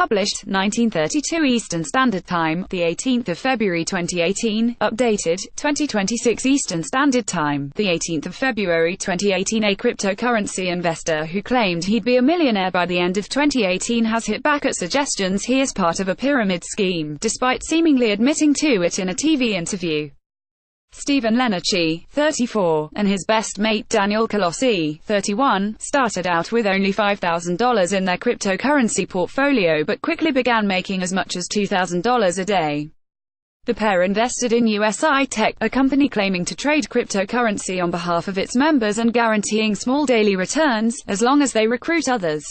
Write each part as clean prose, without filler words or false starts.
published, 1932 Eastern Standard Time, the 18th of February 2018, updated, 2026 Eastern Standard Time, the 18th of February 2018. A cryptocurrency investor who claimed he'd be a millionaire by the end of 2018 has hit back at suggestions he is part of a pyramid scheme, despite seemingly admitting to it in a TV interview. Stephen Lenarchi, 34, and his best mate Daniel Colossi, 31, started out with only $5,000 in their cryptocurrency portfolio but quickly began making as much as $2,000 a day. The pair invested in USI Tech, a company claiming to trade cryptocurrency on behalf of its members and guaranteeing small daily returns, as long as they recruit others.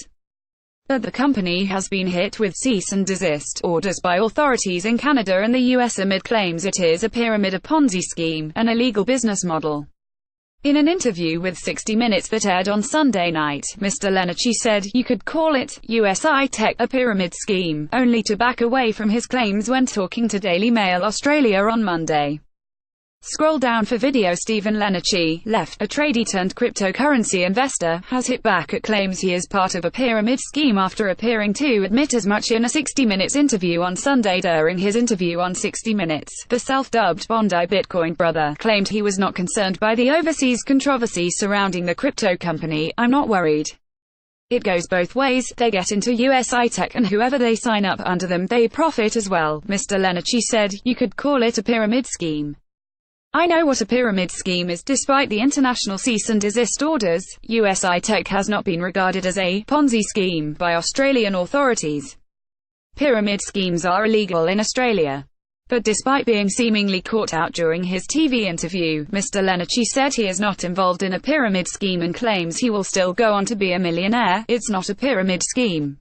But the company has been hit with cease and desist orders by authorities in Canada and the US amid claims it is a pyramid, a Ponzi scheme, an illegal business model. In an interview with 60 Minutes that aired on Sunday night, Mr. Lenarchi said, "You could call it, USI Tech, a pyramid scheme," only to back away from his claims when talking to Daily Mail Australia on Monday. Scroll down for video. Stephen Lenarchi, left, a tradie turned cryptocurrency investor, has hit back at claims he is part of a pyramid scheme after appearing to admit as much in a 60 Minutes interview on Sunday. During his interview on 60 Minutes, the self-dubbed Bondi Bitcoin brother claimed he was not concerned by the overseas controversy surrounding the crypto company. "I'm not worried. It goes both ways. They get into USI Tech and whoever they sign up under them, they profit as well," Mr. Lenarchi said. "You could call it a pyramid scheme. I know what a pyramid scheme is. Despite the international cease and desist orders, USI Tech has not been regarded as a Ponzi scheme by Australian authorities. Pyramid schemes are illegal in Australia." But despite being seemingly caught out during his TV interview, Mr. Lenarchi said he is not involved in a pyramid scheme and claims he will still go on to be a millionaire. "It's not a pyramid scheme.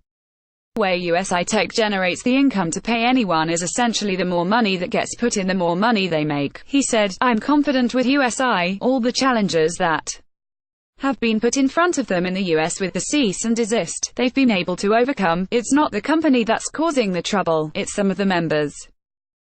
Where USI Tech generates the income to pay anyone is essentially the more money that gets put in, the more money they make," he said. "I'm confident with USI, all the challenges that have been put in front of them in the US with the cease and desist, they've been able to overcome. It's not the company that's causing the trouble, it's some of the members.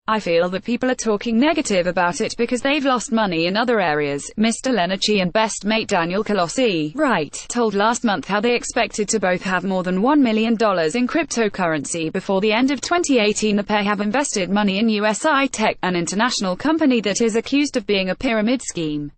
I feel that people are talking negative about it because they've lost money in other areas." Mr. Lenarchi and best mate Daniel Colossi, right, told last month how they expected to both have more than $1 million in cryptocurrency before the end of 2018. The pair have invested money in USI Tech, an international company that is accused of being a pyramid scheme,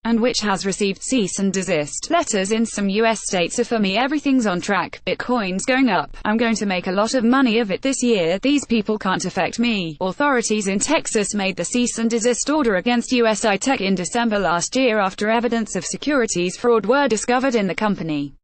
and which has received cease and desist letters in some US states. "So for me everything's on track, Bitcoin's going up, I'm going to make a lot of money of it this year, these people can't affect me." Authorities in Texas made the cease and desist order against USI Tech in December last year after evidence of securities fraud were discovered in the company.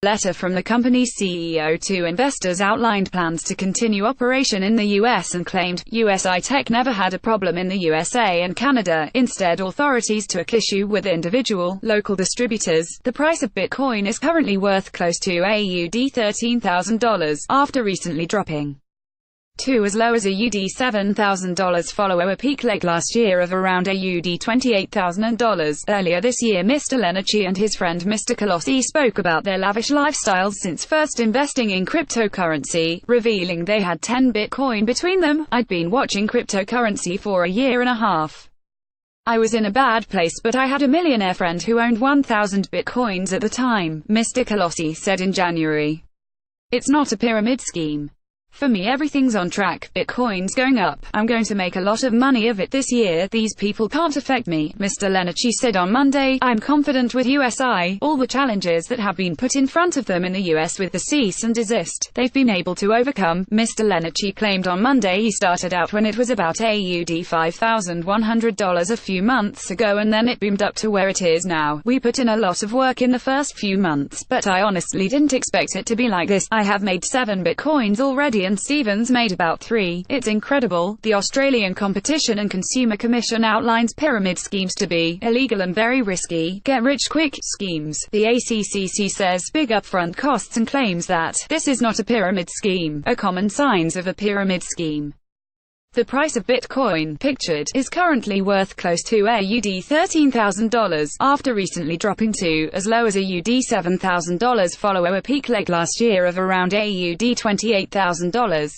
A letter from the company's CEO to investors outlined plans to continue operation in the US and claimed, USI Tech never had a problem in the USA and Canada. Instead, authorities took issue with individual, local distributors. The price of Bitcoin is currently worth close to AUD $13,000, after recently dropping to as low as AUD $7,000 following a peak late last year of around AUD $28,000. Earlier this year, Mr. Lenarchi and his friend Mr. Colossi spoke about their lavish lifestyles since first investing in cryptocurrency, revealing they had 10 Bitcoin between them. "I'd been watching cryptocurrency for a year and a half. I was in a bad place, but I had a millionaire friend who owned 1,000 Bitcoins at the time," Mr. Colossi said in January. "It's not a pyramid scheme. For me everything's on track, Bitcoin's going up, I'm going to make a lot of money of it this year, these people can't affect me," Mr. Lenarchi said on Monday. "I'm confident with USI, all the challenges that have been put in front of them in the US with the cease and desist, they've been able to overcome." Mr. Lenarchi claimed on Monday he started out when it was about AUD $5,100 a few months ago and then it boomed up to where it is now. "We put in a lot of work in the first few months, but I honestly didn't expect it to be like this. I have made 7 Bitcoins already and Stephen's made about 3. It's incredible." The Australian Competition and Consumer Commission outlines pyramid schemes to be illegal and very risky, get-rich-quick schemes. The ACCC says big upfront costs and claims that this is not a pyramid scheme, are common signs of a pyramid scheme. The price of Bitcoin, pictured, is currently worth close to AUD $13,000, after recently dropping to as low as AUD $7,000 following a peak late last year of around AUD $28,000.